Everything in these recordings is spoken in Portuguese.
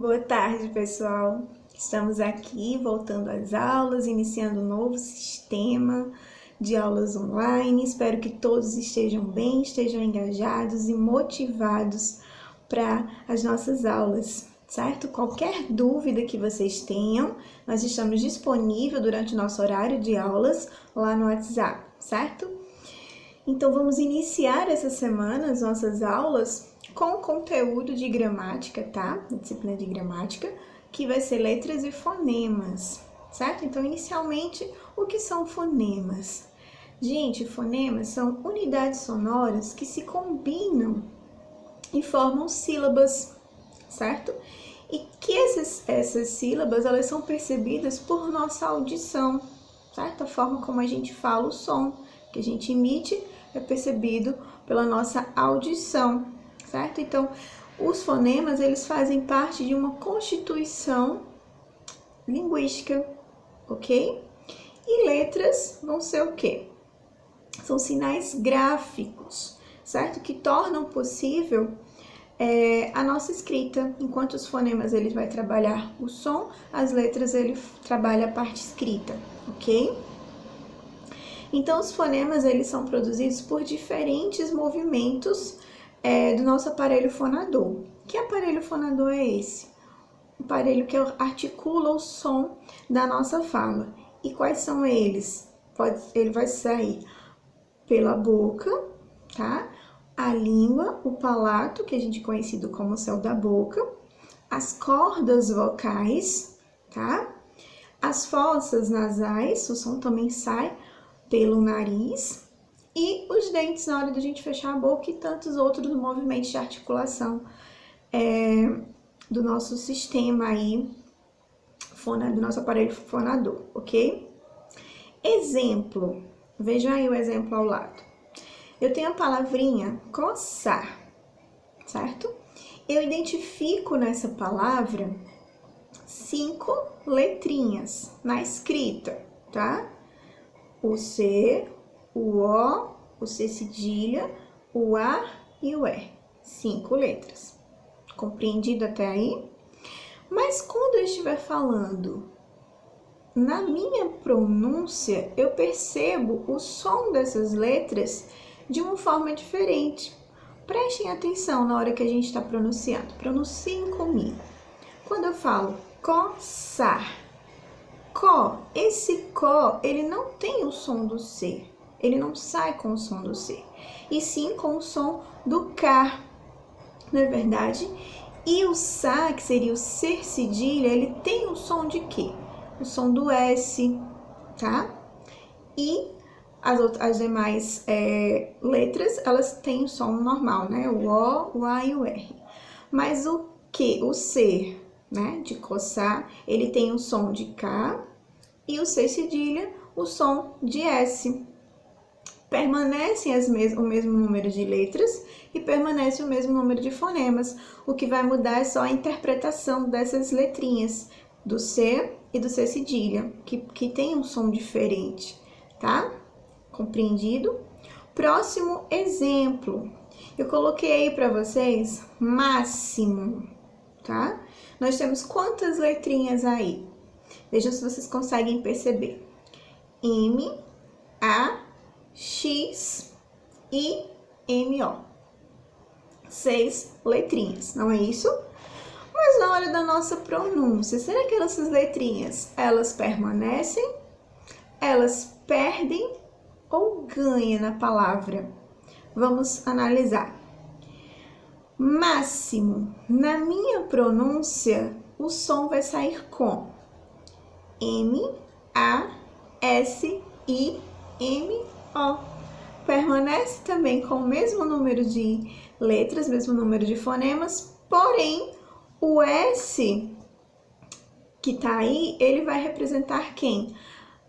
Boa tarde, pessoal. Estamos aqui voltando às aulas, iniciando um novo sistema de aulas online. Espero que todos estejam bem, estejam engajados e motivados para as nossas aulas, certo? Qualquer dúvida que vocês tenham, nós estamos disponíveis durante o nosso horário de aulas lá no WhatsApp, certo? Então, vamos iniciar essa semana as nossas aulas com conteúdo de gramática, tá? Disciplina de gramática, que vai ser letras e fonemas, certo? Então, inicialmente, o que são fonemas? Gente, fonemas são unidades sonoras que se combinam e formam sílabas, certo? E que essas sílabas, elas são percebidas por nossa audição, certo? A forma como a gente fala o som que a gente emite é percebido pela nossa audição, certo? Então, os fonemas, eles fazem parte de uma constituição linguística, ok? E letras vão ser o quê? São sinais gráficos, certo? Que tornam possível a nossa escrita. Enquanto os fonemas, ele vai trabalhar o som, as letras, ele trabalha a parte escrita, ok? Então, os fonemas, eles são produzidos por diferentes movimentos do nosso aparelho fonador. Que aparelho fonador é esse? O aparelho que articula o som da nossa fala. E quais são eles? Ele vai sair pela boca, tá? A língua, o palato, que a gente é conhecido como céu da boca, as cordas vocais, tá? As fossas nasais, o som também sai pelo nariz, e os dentes na hora da gente fechar a boca e tantos outros movimentos de articulação do nosso sistema aí, do nosso aparelho fonador, ok? Exemplo, vejam aí o exemplo ao lado. Eu tenho a palavrinha coçar, certo? Eu identifico nessa palavra 5 letrinhas na escrita, tá? O C, o O, o C cedilha, o A e o E. 5 letras. Compreendido até aí? Mas quando eu estiver falando na minha pronúncia, eu percebo o som dessas letras de uma forma diferente. Prestem atenção na hora que a gente está pronunciando. Pronunciem comigo. Quando eu falo coçar, esse có, ele não tem o som do C, ele não sai com o som do C, e sim com o som do K, não é verdade? E o Sá, que seria o ser cedilha, ele tem o som de quê? O som do S, tá? E as demais letras, elas têm o som normal, né? O O, o A e o R. Mas o Q, o C, né, de coçar, ele tem o som de K, e o C cedilha, o som de S. Permanecem o mesmo número de letras e permanece o mesmo número de fonemas. O que vai mudar é só a interpretação dessas letrinhas, do C e do C cedilha, que tem um som diferente, tá? Compreendido? Próximo exemplo. Eu coloquei aí para vocês máximo, tá? Nós temos quantas letrinhas aí? Vejam se vocês conseguem perceber. M, A, X, I, M, O. 6 letrinhas, não é isso? Mas na hora da nossa pronúncia, será que essas letrinhas, elas permanecem? Elas perdem ou ganham na palavra? Vamos analisar. Máximo, na minha pronúncia, o som vai sair com M, A, S, I, M, O. Permanece também com o mesmo número de letras, mesmo número de fonemas, porém, o S que tá aí, ele vai representar quem?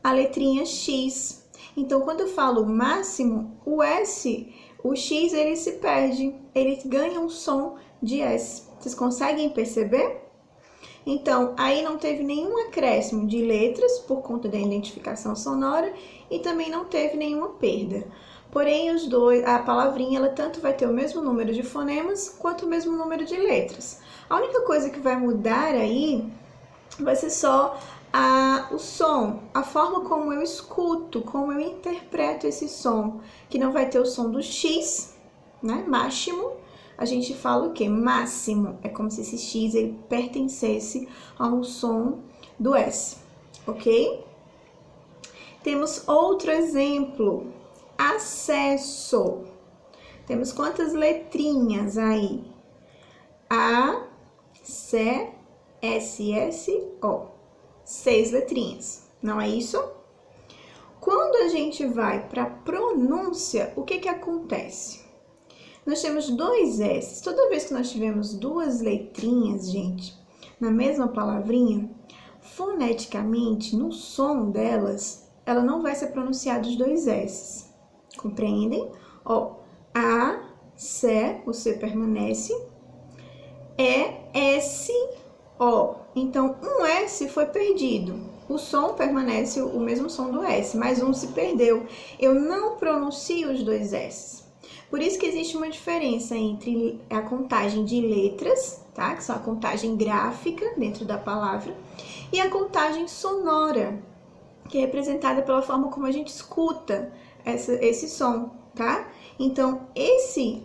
A letrinha X. Então, quando eu falo máximo, o S, o X, ele se perde, ele ganha um som de S. Vocês conseguem perceber? Então, aí não teve nenhum acréscimo de letras por conta da identificação sonora e também não teve nenhuma perda. Porém, a palavrinha, ela tanto vai ter o mesmo número de fonemas quanto o mesmo número de letras. A única coisa que vai mudar aí vai ser só o som, a forma como eu escuto, como eu interpreto esse som, que não vai ter o som do X, né? Máximo, a gente fala o quê? Máximo, é como se esse X ele pertencesse ao som do S, ok? Temos outro exemplo, acesso. Temos quantas letrinhas aí? A, C, S, S, O. 6 letrinhas, não é isso? Quando a gente vai para pronúncia, o que que acontece? Nós temos 2 S. Toda vez que nós tivermos 2 letrinhas, gente, na mesma palavrinha, foneticamente, no som delas, ela não vai ser pronunciada os 2 S. Compreendem? Ó, A, C, o C permanece, E, S, O. Então, um S foi perdido. O som permanece o mesmo som do S, mas um se perdeu. Eu não pronuncio os 2 S. Por isso que existe uma diferença entre a contagem de letras, tá? Que são a contagem gráfica dentro da palavra, e a contagem sonora, que é representada pela forma como a gente escuta esse som, tá? Então,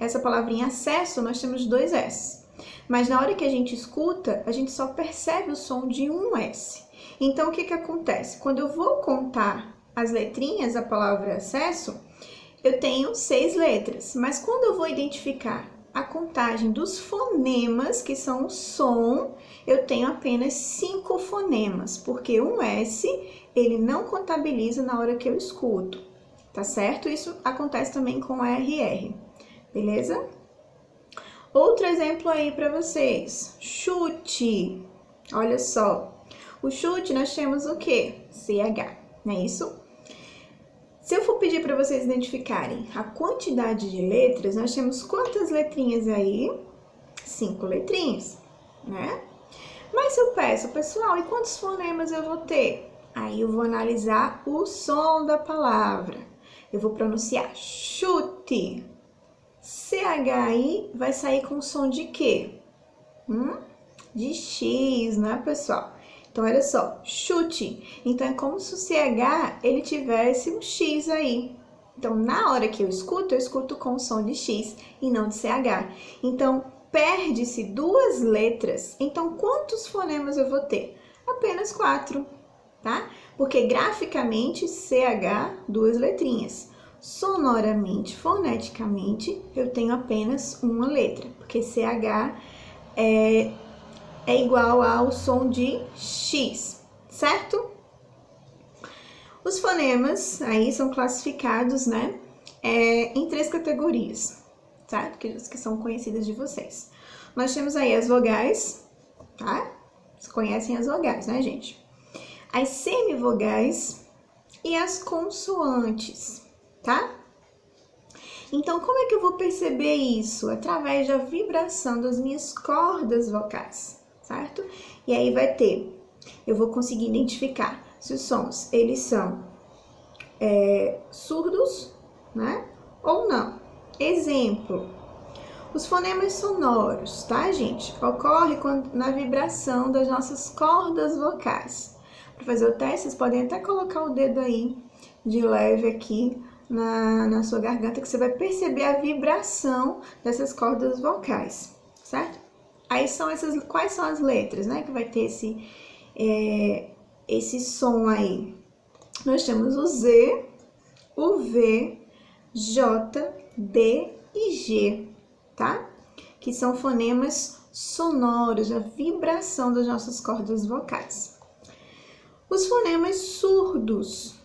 essa palavrinha acesso, nós temos 2 S. Mas na hora que a gente escuta, a gente só percebe o som de um S. Então, o que que acontece? Quando eu vou contar as letrinhas da palavra acesso, eu tenho 6 letras. Mas quando eu vou identificar a contagem dos fonemas, que são o som, eu tenho apenas 5 fonemas, porque um S, ele não contabiliza na hora que eu escuto, tá certo? Isso acontece também com a RR, beleza? Outro exemplo aí para vocês, chute. Olha só, o chute nós temos o quê? CH, não é isso? Se eu for pedir para vocês identificarem a quantidade de letras, nós temos quantas letrinhas aí? 5 letrinhas, né? Mas se eu peço, pessoal, e quantos fonemas eu vou ter? Aí eu vou analisar o som da palavra. Eu vou pronunciar chute. CHI vai sair com som de quê? De X, né, pessoal? Então, olha só, chute. Então, é como se o CH, ele tivesse um X aí. Então, na hora que eu escuto com som de X e não de CH. Então, perde-se 2 letras. Então, quantos fonemas eu vou ter? Apenas 4, tá? Porque, graficamente, CH, 2 letrinhas. Sonoramente, foneticamente, eu tenho apenas uma letra, porque CH é igual ao som de X, certo? Os fonemas aí são classificados, né, em 3 categorias, certo? Que são conhecidas de vocês. Nós temos aí as vogais, tá? Vocês conhecem as vogais, né, gente? As semivogais e as consoantes, tá? Então, como é que eu vou perceber isso? Através da vibração das minhas cordas vocais, certo? E aí eu vou conseguir identificar se os sons, eles são surdos, né? Ou não. Exemplo, os fonemas sonoros, tá, gente? Ocorre na vibração das nossas cordas vocais. Para fazer o teste, vocês podem até colocar o dedo aí de leve aqui na sua garganta, que você vai perceber a vibração dessas cordas vocais, certo? Aí quais são as letras, né, que vai ter esse som aí? Nós temos o Z, o V, J, D e G, tá? Que são fonemas sonoros, a vibração das nossas cordas vocais. Os fonemas surdos,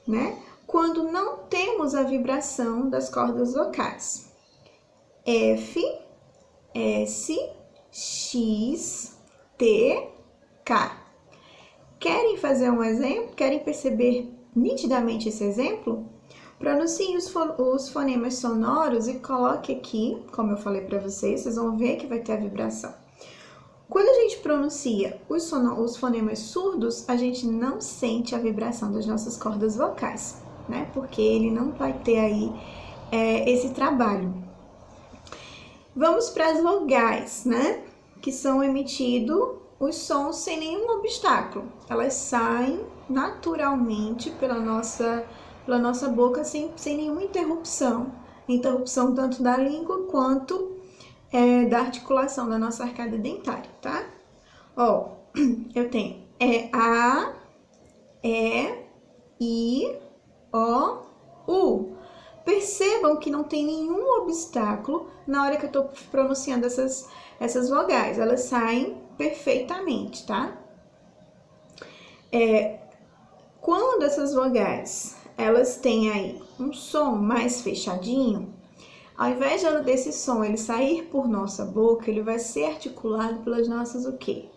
né? Quando não temos a vibração das cordas vocais. F, S, X, T, K. Querem fazer um exemplo? Querem perceber nitidamente esse exemplo? Pronuncie os fonemas sonoros e coloque aqui, como eu falei para vocês vão ver que vai ter a vibração. Quando a gente pronuncia os fonemas surdos, a gente não sente a vibração das nossas cordas vocais, né? Porque ele não vai ter aí esse trabalho. Vamos para as vogais, né? que são emitidos os sons sem nenhum obstáculo. Elas saem naturalmente pela nossa boca sem nenhuma interrupção. Interrupção tanto da língua quanto da articulação da nossa arcada dentária, tá? Ó, eu tenho A, E, I, O, U. Percebam que não tem nenhum obstáculo na hora que eu tô pronunciando essas vogais. Elas saem perfeitamente, tá? Quando essas vogais, elas têm aí um som mais fechadinho, ao invés desse som ele sair por nossa boca, ele vai ser articulado pelas nossas o quê?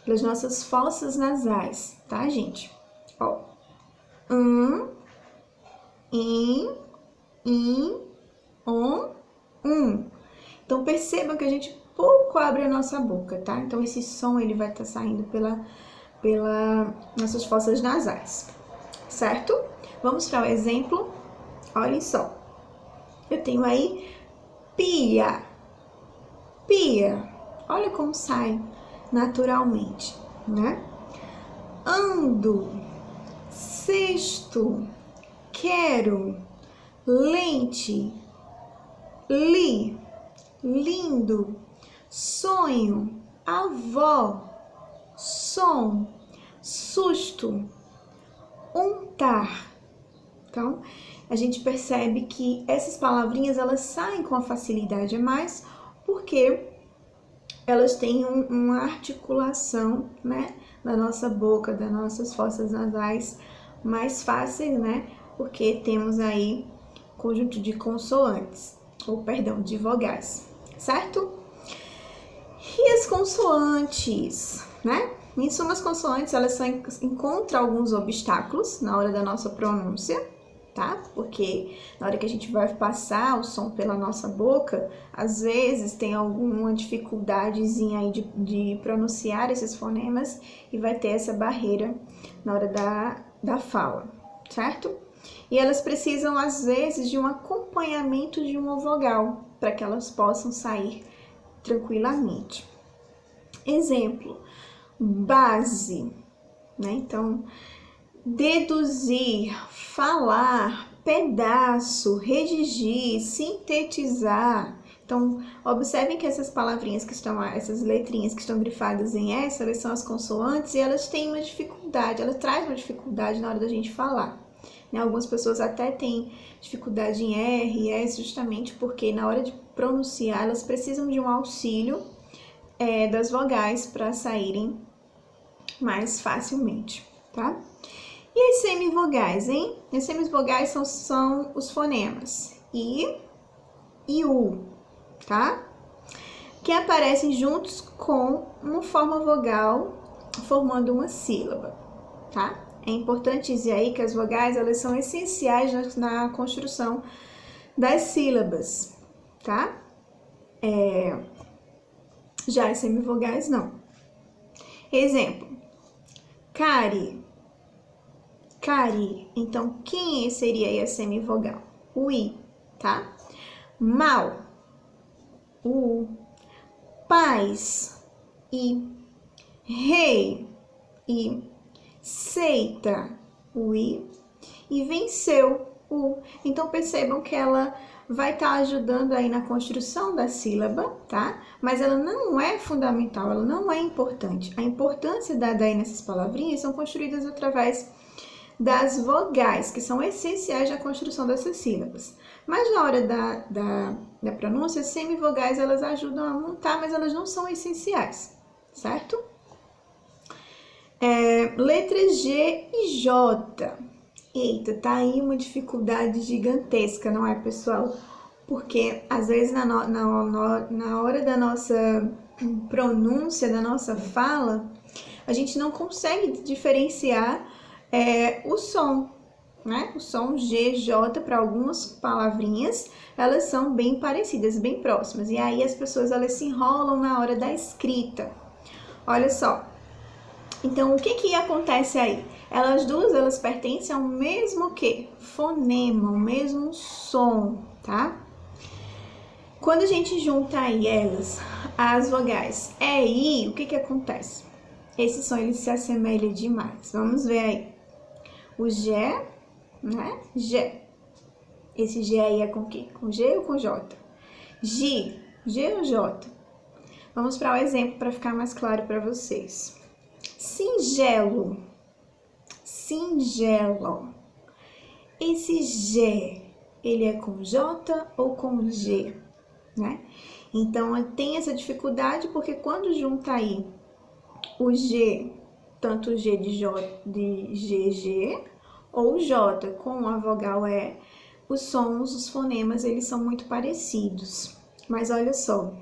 Pelas nossas fossas nasais, tá, gente? Ó, in, on, Então, percebam que a gente pouco abre a nossa boca, tá? Então, esse som, ele vai estar saindo pela nossas fossas nasais, certo? Vamos para o exemplo. Olhem só. Eu tenho aí pia. Pia. Olha como sai naturalmente, né? Ando. Cesto. Quero. Lente. Li. Lindo. Sonho. Avó. Som. Susto. Untar. Então, a gente percebe que essas palavrinhas, elas saem com a facilidade a mais, porque elas têm uma articulação, né, da nossa boca, das nossas fossas nasais mais fáceis, né, porque temos aí conjunto de consoantes, ou perdão, de vogais, certo? E as consoantes, né? Em suma, as consoantes, elas só encontram alguns obstáculos na hora da nossa pronúncia, tá? Porque na hora que a gente vai passar o som pela nossa boca, às vezes tem alguma dificuldadezinha aí de pronunciar esses fonemas e vai ter essa barreira na hora da fala, certo? E elas precisam, às vezes, de um acompanhamento de uma vogal para que elas possam sair tranquilamente. Exemplo, base, né? Então, deduzir, falar, pedaço, redigir, sintetizar. Então, observem que essas palavrinhas que estão, essas letrinhas que estão grifadas em S, elas são as consoantes e elas têm uma dificuldade, elas trazem uma dificuldade na hora da gente falar. Né? Algumas pessoas até têm dificuldade em R e S justamente porque na hora de pronunciar elas precisam de um auxílio das vogais para saírem mais facilmente, tá? E as semivogais, hein? As semivogais são os fonemas I e U, tá? Que aparecem juntos com uma forma vogal formando uma sílaba, tá? É importante dizer aí que as vogais, elas são essenciais na construção das sílabas, tá? Já as semivogais, não. Exemplo, cari. Cari. Então, quem seria aí a semivogal? O I, tá? Mal. O U. Paz. I. Rei. I. Seita. O I. E venceu. O. Então, percebam que ela vai estar ajudando aí na construção da sílaba, tá? Mas ela não é fundamental, ela não é importante. A importância dada aí nessas palavrinhas são construídas através das vogais, que são essenciais na construção dessas sílabas. Mas na hora da pronúncia, as semivogais, elas ajudam a montar, mas elas não são essenciais, certo? Letras G e J. Eita, tá aí uma dificuldade gigantesca, não é, pessoal? Porque, às vezes, na hora da nossa pronúncia, da nossa fala, a gente não consegue diferenciar o som, né? O som G, J, para algumas palavrinhas, elas são bem parecidas, bem próximas. E aí, as pessoas, elas se enrolam na hora da escrita. Olha só. Então, o que acontece aí? Elas duas, elas pertencem ao mesmo quê? Fonema, o mesmo som, tá? Quando a gente junta aí elas, as vogais E e I, o que acontece? Esse som ele se assemelha demais. Vamos ver aí. O G, né? G. Esse G aí é com o quê? Com G ou com J? G. G ou J? Vamos para o exemplo para ficar mais claro para vocês. Singelo. Singelo. Esse G, ele é com J ou com G, né? Então, tem essa dificuldade porque quando junta aí o G, tanto o G de GG ou o J com a vogal E, os sons, os fonemas, eles são muito parecidos. Mas olha só,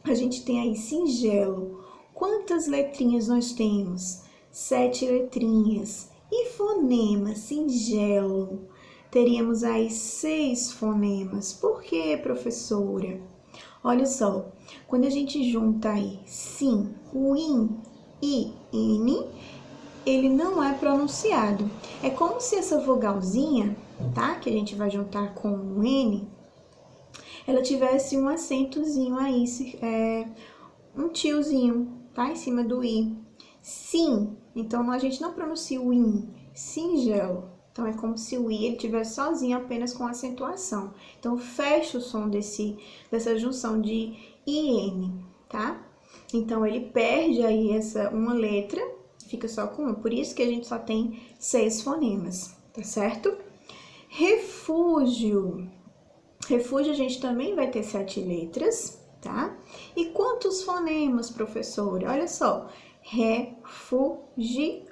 a gente tem aí singelo. Quantas letrinhas nós temos? 7 letrinhas. E fonema, singelo? Teríamos aí 6 fonemas. Por quê, professora? Olha só, quando a gente junta aí sim, o in, i, n, ele não é pronunciado. É como se essa vogalzinha, tá? Que a gente vai juntar com o n, ela tivesse um acentozinho aí, um tiozinho, tá? Em cima do i. Sim, então a gente não pronuncia o in, singelo. Então, é como se o i ele tivesse sozinho, apenas com acentuação. Então, fecha o som dessa junção de IN, tá? Então, ele perde aí uma letra, fica só com um. Por isso que a gente só tem 6 fonemas, tá certo? Refúgio. Refúgio a gente também vai ter 7 letras, tá? E quantos fonemas, professora? Olha só, refugio.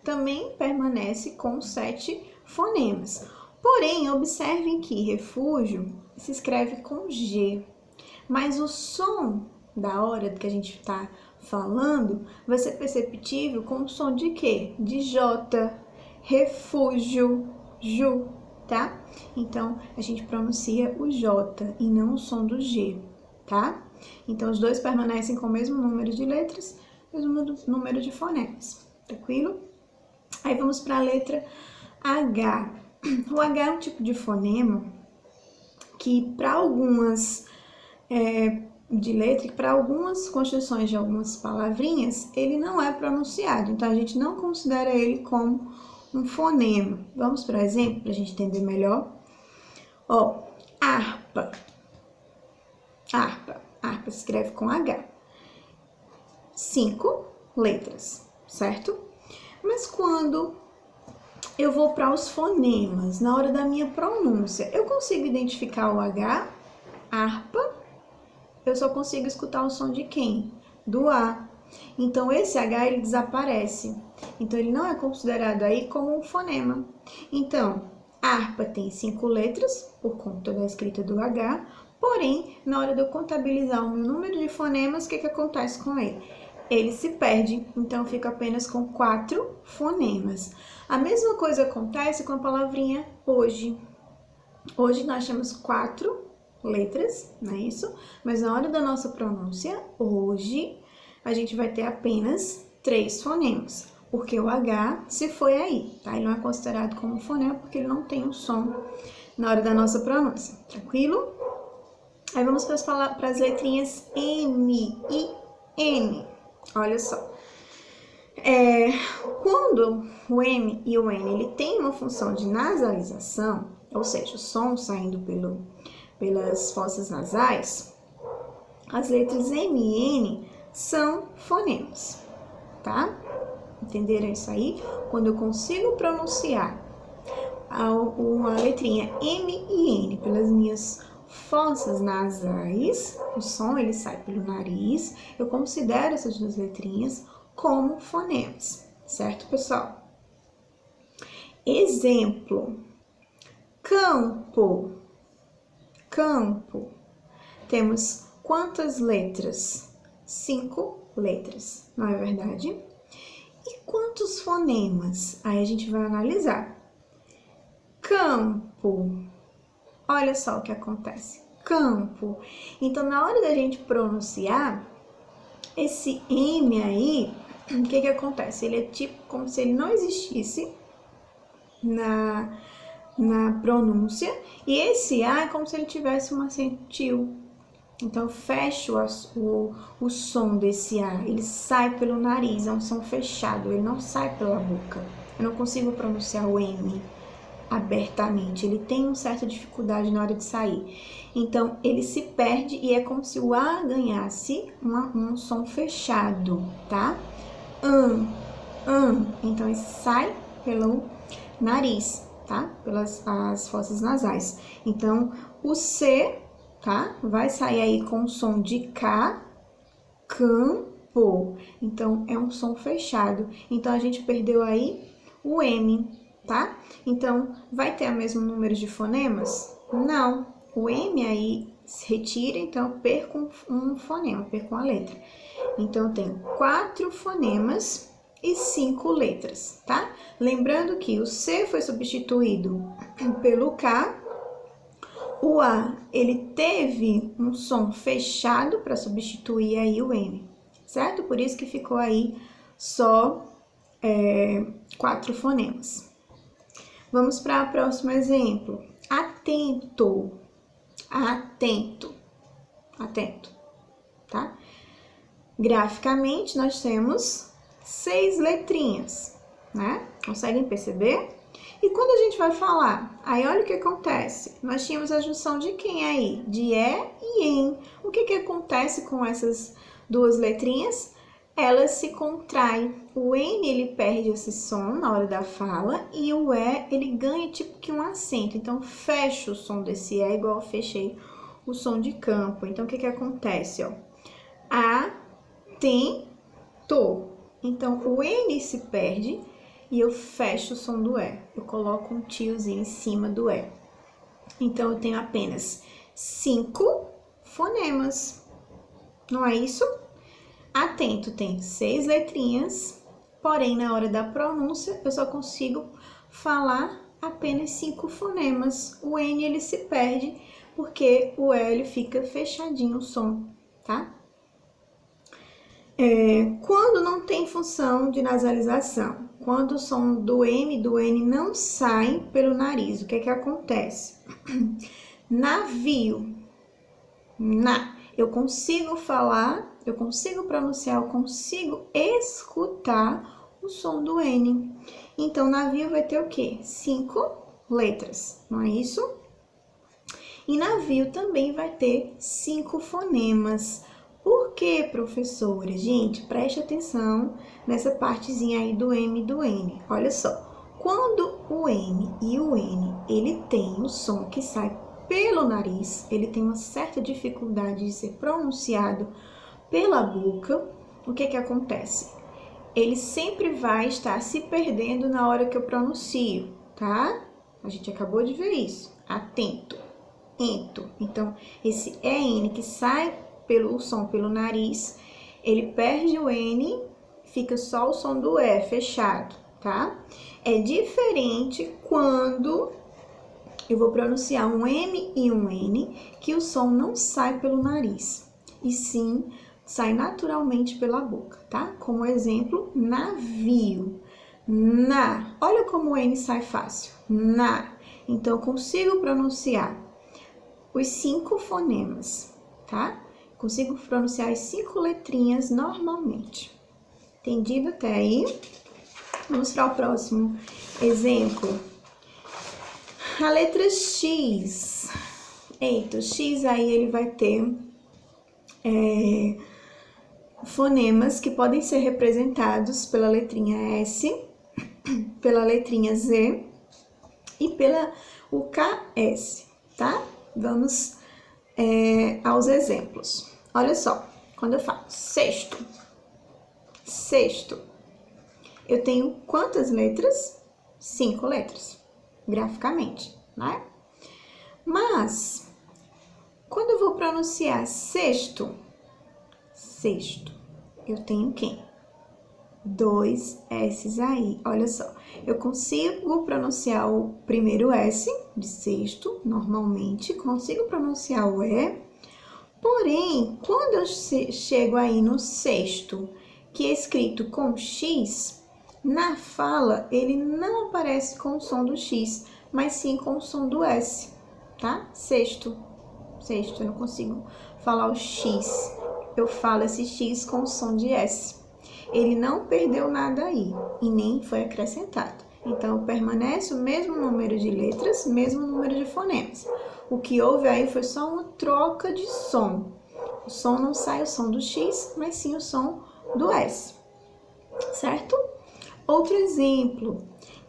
Também permanece com 7 fonemas. Porém, observem que refúgio se escreve com G, mas o som da hora que a gente está falando vai ser perceptível com o som de quê? De J, refúgio, ju, tá? Então, a gente pronuncia o J e não o som do G, tá? Então, os dois permanecem com o mesmo número de letras, mesmo número de fonemas, tranquilo? Aí vamos para a letra H. O H é um tipo de fonema que para algumas de letra, para algumas construções de algumas palavrinhas, ele não é pronunciado. Então, a gente não considera ele como um fonema. Vamos para o exemplo, para a gente entender melhor. Ó, harpa. Harpa. Harpa se escreve com H. 5 letras, certo? Mas quando eu vou para os fonemas, na hora da minha pronúncia, eu consigo identificar o H, harpa, eu só consigo escutar o som de quem? Do A. Então, esse H, ele desaparece. Então, ele não é considerado aí como um fonema. Então, harpa tem 5 letras, por conta da escrita do H, porém, na hora de eu contabilizar o meu número de fonemas, o que acontece com ele? Ele se perde, então fica apenas com 4 fonemas. A mesma coisa acontece com a palavrinha hoje. Hoje nós temos 4 letras, não é isso? Mas na hora da nossa pronúncia, hoje, a gente vai ter apenas 3 fonemas, porque o H se foi aí, tá? Ele não é considerado como fonema porque ele não tem um som na hora da nossa pronúncia, tranquilo? Aí vamos para as letrinhas M e N. Olha só, quando o M e o N ele tem uma função de nasalização, ou seja, o som saindo pelas fossas nasais, as letras M e N são fonemas, tá? Entenderam isso aí? Quando eu consigo pronunciar uma letrinha M e N pelas minhas fossas nasais, o som ele sai pelo nariz, eu considero essas duas letrinhas como fonemas, certo, pessoal? Exemplo, campo, campo. Temos quantas letras? 5 letras, não é verdade? E quantos fonemas? Aí a gente vai analisar. Campo. Olha só o que acontece. Campo. Então, na hora da gente pronunciar, esse M aí, o que acontece? Ele é tipo como se ele não existisse na pronúncia, e esse A é como se ele tivesse um acento til. Então, eu fecho o som desse A, ele sai pelo nariz, é um som fechado, ele não sai pela boca. Eu não consigo pronunciar o M abertamente, ele tem uma certa dificuldade na hora de sair. Então, ele se perde e é como se o A ganhasse um som fechado, tá? Então, ele sai pelo nariz, tá? Pelas as fossas nasais. Então, o C, tá? Vai sair aí com o som de K, campo. Então, é um som fechado. Então, a gente perdeu aí o M, tá? Então, vai ter o mesmo número de fonemas? Não. O M aí se retira, então eu perco um fonema, perco uma letra. Então, eu tenho 4 fonemas e 5 letras, tá? Lembrando que o C foi substituído pelo K, o A, ele teve um som fechado para substituir aí o M, certo? Por isso que ficou aí só 4 fonemas. Vamos para o próximo exemplo. Atento, atento, atento, tá? Graficamente, nós temos 6 letrinhas, né? Conseguem perceber? E quando a gente vai falar, aí olha o que acontece. Nós tínhamos a junção de quem aí? De E e EN. O que acontece com essas duas letrinhas? Elas se contraem. O N, ele perde esse som na hora da fala e o E, ele ganha tipo que um acento. Então, fecha o som desse E igual eu fechei o som de campo. Então, o que acontece, ó? Atento. Então, o N se perde e eu fecho o som do E. Eu coloco um tiozinho em cima do E. Então, eu tenho apenas 5 fonemas. Não é isso? Atento tem 6 letrinhas, porém, na hora da pronúncia, eu só consigo falar apenas 5 fonemas. O N, ele se perde, porque o E, ele fica fechadinho o som, tá? Quando não tem função de nasalização, quando o som do M e do N não saem pelo nariz, o que acontece? Navio, eu consigo falar, eu consigo pronunciar, eu consigo escutar o som do N. Então, navio vai ter o quê? 5 letras, não é isso? E navio também vai ter 5 fonemas. Por que, professora? Gente, preste atenção nessa partezinha aí do M e do N. Olha só, quando o M e o N, ele tem o som que sai pelo nariz, ele tem uma certa dificuldade de ser pronunciado pela boca, o que acontece? Ele sempre vai estar se perdendo na hora que eu pronuncio, tá? A gente acabou de ver isso. Atento, ento. Então, esse EN que sai pelo som pelo nariz, ele perde o N, fica só o som do E fechado, tá? É diferente quando eu vou pronunciar um M e um N, que o som não sai pelo nariz, e sim sai naturalmente pela boca, tá? Como exemplo, navio, na. Olha como o N sai fácil, na. Então, eu consigo pronunciar os 5 fonemas, tá? Consigo pronunciar as 5 letrinhas normalmente. Entendido até aí? Vamos para o próximo exemplo. A letra X. Eita, o X aí ele vai ter fonemas que podem ser representados pela letrinha S, pela letrinha Z e pela o KS, tá? Vamos aos exemplos. Olha só, quando eu falo sexto, eu tenho quantas letras? 5 letras, graficamente, né? Mas, quando eu vou pronunciar sexto, eu tenho quem? 2 S's aí, olha só. Eu consigo pronunciar o primeiro S de sexto, normalmente, consigo pronunciar o E, porém, quando eu chego aí no sexto, que é escrito com X, na fala, ele não aparece com o som do X, mas sim com o som do S, tá? Sexto, eu não consigo falar o X, eu falo esse X com o som de S. Ele não perdeu nada aí e nem foi acrescentado. Então, permanece o mesmo número de letras, mesmo número de fonemas. O que houve aí foi só uma troca de som. O som não sai o som do X, mas sim o som do S, certo? Outro exemplo,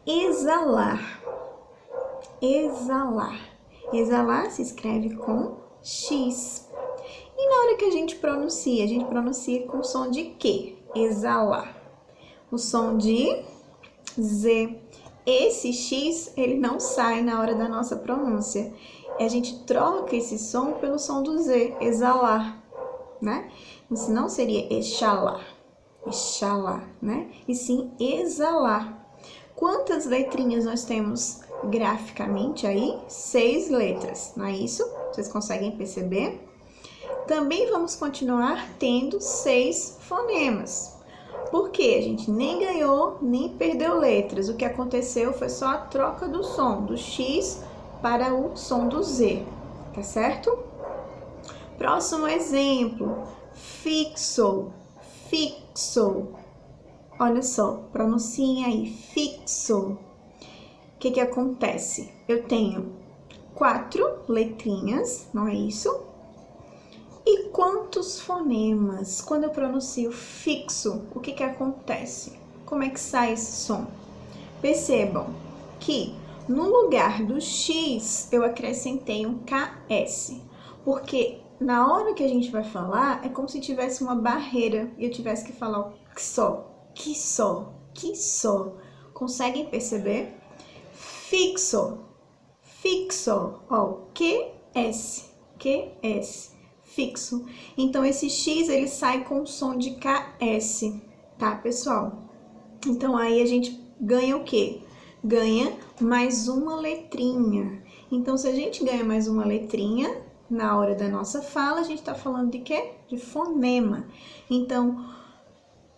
exalar. Exalar. Exalar se escreve com X. E na hora que a gente pronuncia com o som de quê? Exalar. O som de Z. Esse X, ele não sai na hora da nossa pronúncia. A gente troca esse som pelo som do Z, exalar, né? Senão seria exalar, né? E sim exalar. Quantas letrinhas nós temos graficamente aí? 6 letras, não é isso? Vocês conseguem perceber? Também vamos continuar tendo 6 fonemas. Porque a gente nem ganhou, nem perdeu letras. O que aconteceu foi só a troca do som, do X para o som do Z, tá certo? Próximo exemplo, fixo, fixo. Olha só, pronunciem aí, fixo. O que acontece? Eu tenho 4 letrinhas, não é isso? E quantos fonemas? Quando eu pronuncio fixo, o que acontece? Como é que sai esse som? Percebam que no lugar do X eu acrescentei um KS, porque na hora que a gente vai falar é como se tivesse uma barreira e eu tivesse que falar o que só. Conseguem perceber? Fixo, ó, QS, fixo. Então, esse X, ele sai com o som de KS, tá, pessoal? Então, aí a gente ganha o quê? Ganha mais uma letrinha. Então, se a gente ganha mais uma letrinha, na hora da nossa fala, a gente tá falando de quê? De fonema. Então,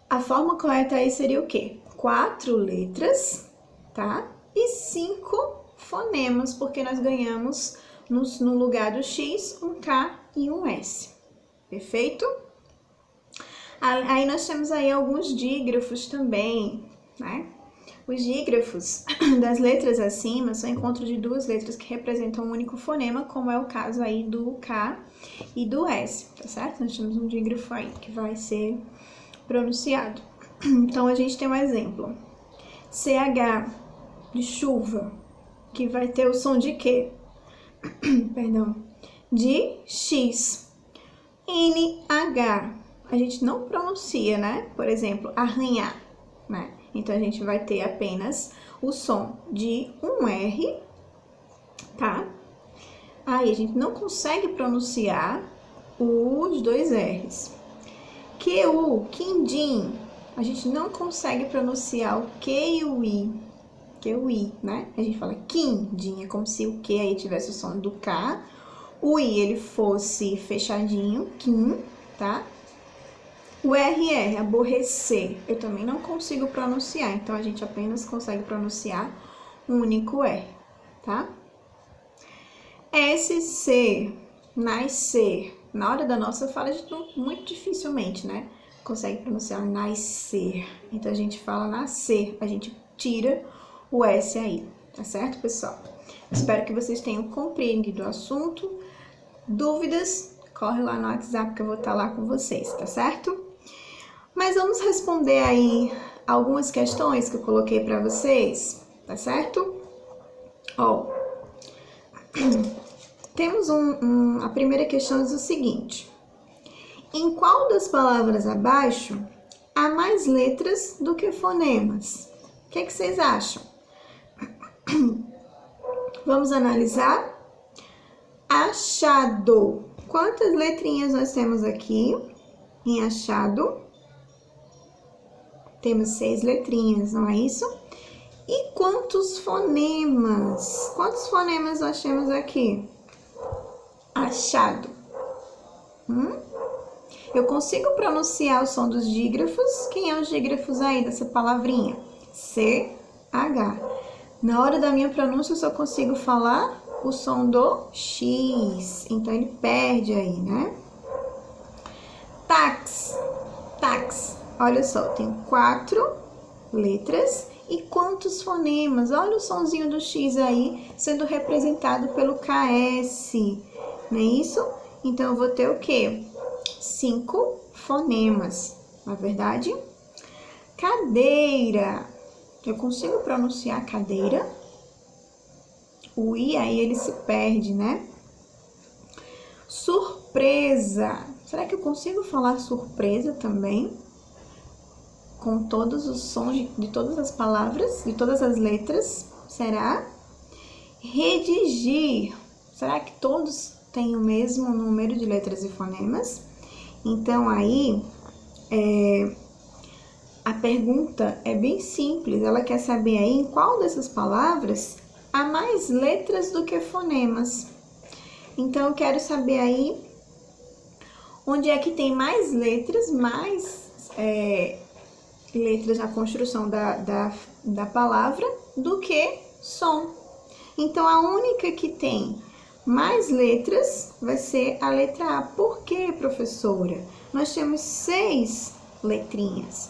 a forma correta aí seria o quê? 4 letras, tá? E 5 fonemas, porque nós ganhamos no lugar do X, um K e um S. Perfeito? Aí nós temos aí alguns dígrafos também, né? Os dígrafos das letras acima são encontro de 2 letras que representam um único fonema, como é o caso aí do K e do S, tá certo? Nós temos um dígrafo aí que vai ser pronunciado. Então, a gente tem um exemplo. CH, de chuva, que vai ter o som de quê? Perdão. De X. NH, a gente não pronuncia, né? Por exemplo, arranhar, né? Então, a gente vai ter apenas o som de um R, tá? Aí, a gente não consegue pronunciar os 2 R's. QU, quindim, a gente não consegue pronunciar o Q e o I, né? A gente fala quindim, é como se o Q aí tivesse o som do K, o I ele fosse fechadinho, quim, tá? O RR, aborrecer, eu também não consigo pronunciar, então a gente apenas consegue pronunciar um único R, tá? SC, nascer, na hora da nossa fala, a gente muito dificilmente, né, consegue pronunciar nascer. Então, a gente fala nascer, a gente tira o S aí, tá certo, pessoal? Espero que vocês tenham compreendido o assunto. Dúvidas? Corre lá no WhatsApp que eu vou estar lá com vocês, tá certo? Mas vamos responder aí algumas questões que eu coloquei para vocês, tá certo? Ó, temos a primeira questão diz o seguinte: em qual das palavras abaixo há mais letras do que fonemas? O que vocês acham? Vamos analisar. Achado. Quantas letrinhas nós temos aqui em achado? Temos 6 letrinhas, não é isso? E quantos fonemas? Quantos fonemas nós temos aqui? Achado. Eu consigo pronunciar o som dos dígrafos. Quem é os dígrafos aí dessa palavrinha? CH. Na hora da minha pronúncia, eu só consigo falar o som do X. Então, ele perde aí, né? Tax, tax. Olha só, tem 4 letras e quantos fonemas? Olha o sonzinho do X aí sendo representado pelo KS, não é isso? Então, eu vou ter o quê? 5 fonemas, não é verdade? Cadeira. Eu consigo pronunciar cadeira? O I aí ele se perde, né? Surpresa. Será que eu consigo falar surpresa também? Com todos os sons de todas as palavras, de todas as letras? Será? Redigir. Será que todos têm o mesmo número de letras e fonemas? Então, aí, a pergunta é bem simples. Ela quer saber aí em qual dessas palavras há mais letras do que fonemas. Então, eu quero saber aí onde é que tem mais letras letras na construção da palavra do que som. Então, a única que tem mais letras vai ser a letra A. Por quê, professora? Nós temos 6 letrinhas.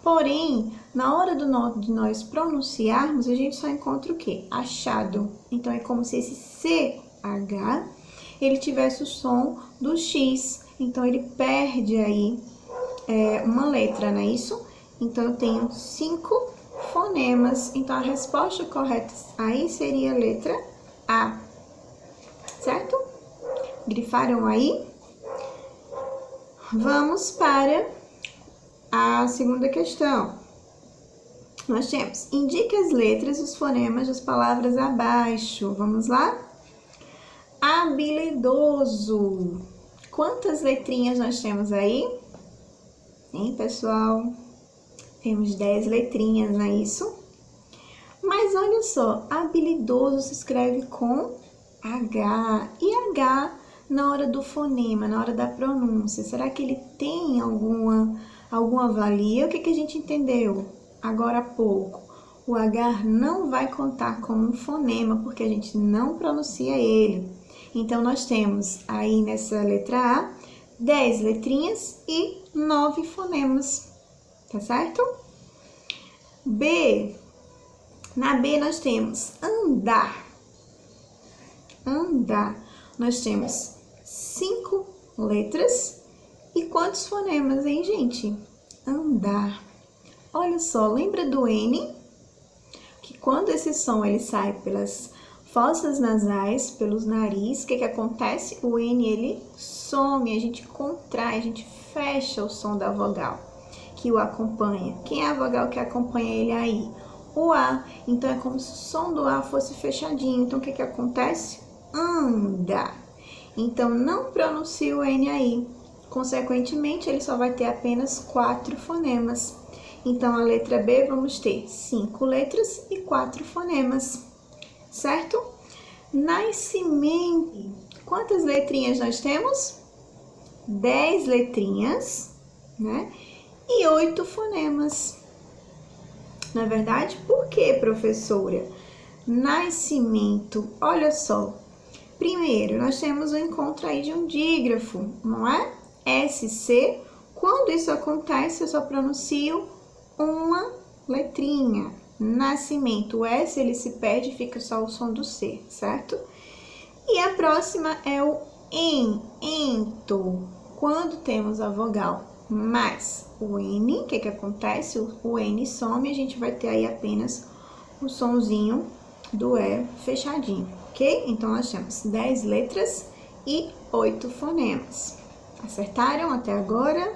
Porém, na hora de nós pronunciarmos, a gente só encontra o quê? Achado. Então, é como se esse CH, ele tivesse o som do X. Então, ele perde aí uma letra, não é isso? Então, eu tenho 5 fonemas. Então, a resposta correta aí seria a letra A. Certo? Grifaram aí? Vamos para a segunda questão. Nós temos, indique as letras e os fonemas das palavras abaixo. Vamos lá? Habilidoso. Quantas letrinhas nós temos aí? Hein, pessoal? Temos 10 letrinhas, não é isso? Mas olha só, habilidoso se escreve com H. E H na hora do fonema, na hora da pronúncia, será que ele tem alguma valia? O que a gente entendeu agora há pouco? O H não vai contar como um fonema, porque a gente não pronuncia ele. Então, nós temos aí nessa letra A 10 letrinhas e 9 fonemas, tá certo? B. Na B nós temos andar. Andar. Nós temos 5 letras e quantos fonemas, hein, gente? Andar. Olha só, lembra do N? Que quando esse som ele sai pelas fossas nasais, pelos nariz, o que acontece? O N ele some, a gente contrai, a gente fecha o som da vogal que o acompanha. Quem é a vogal que acompanha ele aí? O A. Então, é como se o som do A fosse fechadinho. Então, o que acontece? Anda. Então, não pronuncia o N aí. Consequentemente, ele só vai ter apenas 4 fonemas. Então, a letra B, vamos ter 5 letras e 4 fonemas. Certo? Nascimento. Quantas letrinhas nós temos? 10 letrinhas, né? E 8 fonemas. Não é verdade? Por quê, professora? Nascimento. Olha só. Primeiro, nós temos o encontro aí de um dígrafo, não é? SC. Quando isso acontece, eu só pronuncio uma letrinha. Nascimento. O S, ele se perde e fica só o som do C, certo? E a próxima é o ento. Quando temos a vogal mais o N, o que acontece? O N some e a gente vai ter aí apenas o sonzinho do E fechadinho, ok? Então, nós temos 10 letras e 8 fonemas. Acertaram até agora?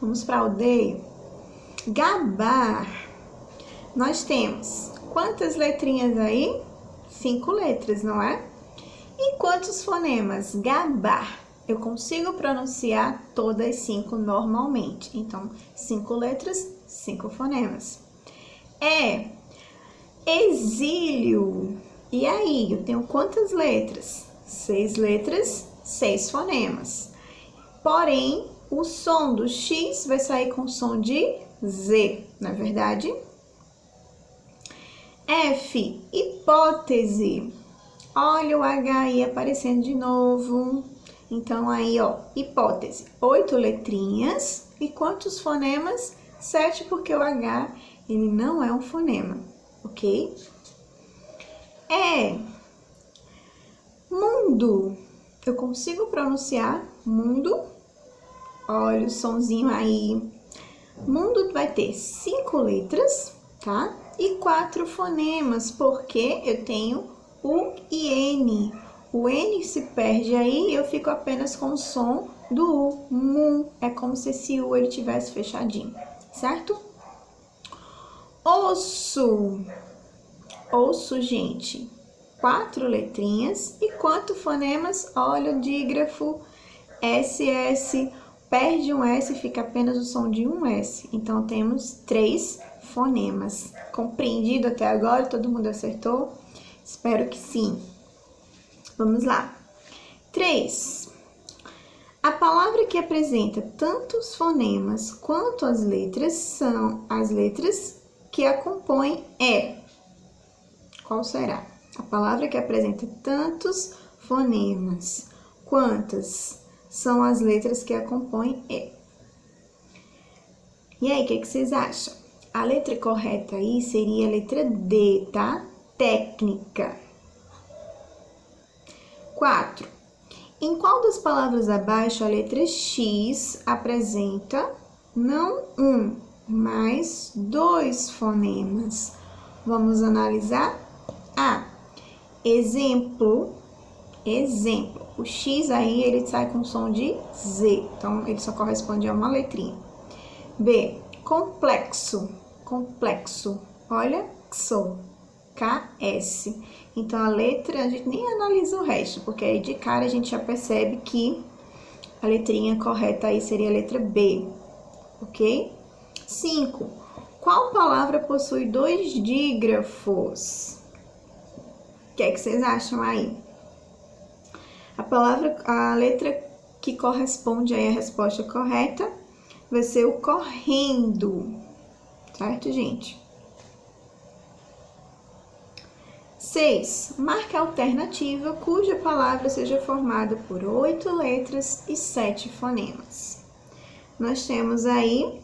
Vamos para o D. Gabar. Nós temos quantas letrinhas aí? 5 letras, não é? E quantos fonemas? Gabar. Eu consigo pronunciar todas 5 normalmente. Então, 5 letras, 5 fonemas. Exílio. E aí, eu tenho quantas letras? 6 letras, 6 fonemas. Porém, o som do X vai sair com som de Z, não é verdade? F, hipótese. Olha o H aí aparecendo de novo. Então, aí, ó, hipótese. 8 letrinhas. E quantos fonemas? 7, porque o H, ele não é um fonema, ok? Mundo. Eu consigo pronunciar mundo? Olha o sonzinho aí. Mundo vai ter 5 letras, tá? E 4 fonemas, porque eu tenho U e N. O N se perde aí e eu fico apenas com o som do U. Mu. É como se esse U ele tivesse fechadinho, certo? Osso. Osso, gente. 4 letrinhas. E quantos fonemas? Olha o dígrafo. SS. Perde um S e fica apenas o som de um S. Então, temos 3 fonemas. Compreendido até agora? Todo mundo acertou? Espero que sim. Vamos lá. 3. A palavra que apresenta tanto os fonemas quanto as letras são as letras que a compõem Qual será? A palavra que apresenta tantos fonemas quantas são as letras que a compõem E aí, o que vocês acham? A letra correta aí seria a letra D, tá? Técnica. 4. Em qual das palavras abaixo a letra X apresenta não um, mas 2 fonemas? Vamos analisar? Exemplo. O X aí, ele sai com som de Z, então ele só corresponde a uma letrinha. B, complexo. Olha, KS. Então, a letra, a gente nem analisa o resto, porque aí de cara a gente já percebe que a letrinha correta aí seria a letra B, ok? 5. Qual palavra possui 2 dígrafos? O que é que vocês acham aí? A letra que corresponde aí à resposta correta vai ser o correndo, certo, gente? 6. Marque a alternativa cuja palavra seja formada por 8 letras e 7 fonemas. Nós temos aí,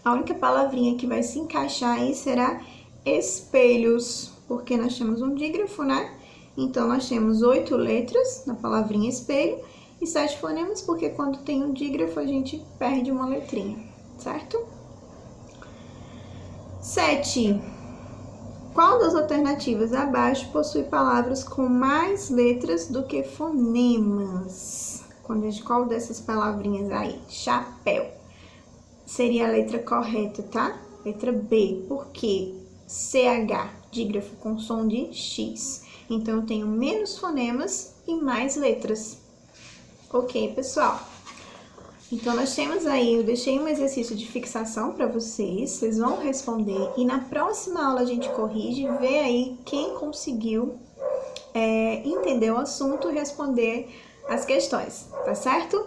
a única palavrinha que vai se encaixar aí será espelhos, porque nós temos um dígrafo, né? Então, nós temos 8 letras na palavrinha espelho e 7 fonemas, porque quando tem um dígrafo a gente perde uma letrinha, certo? 7. Qual das alternativas abaixo possui palavras com mais letras do que fonemas? Qual dessas palavrinhas aí? Chapéu. Seria a letra correta, tá? Letra B, porque CH, dígrafo com som de X. Então, eu tenho menos fonemas e mais letras. Ok, pessoal? Então, nós temos aí, eu deixei um exercício de fixação para vocês vão responder e na próxima aula a gente corrige, vê aí quem conseguiu entender o assunto e responder as questões, tá certo?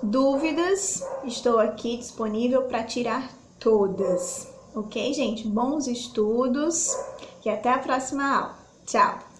Dúvidas, estou aqui disponível para tirar todas, ok, gente? Bons estudos e até a próxima aula. Tchau!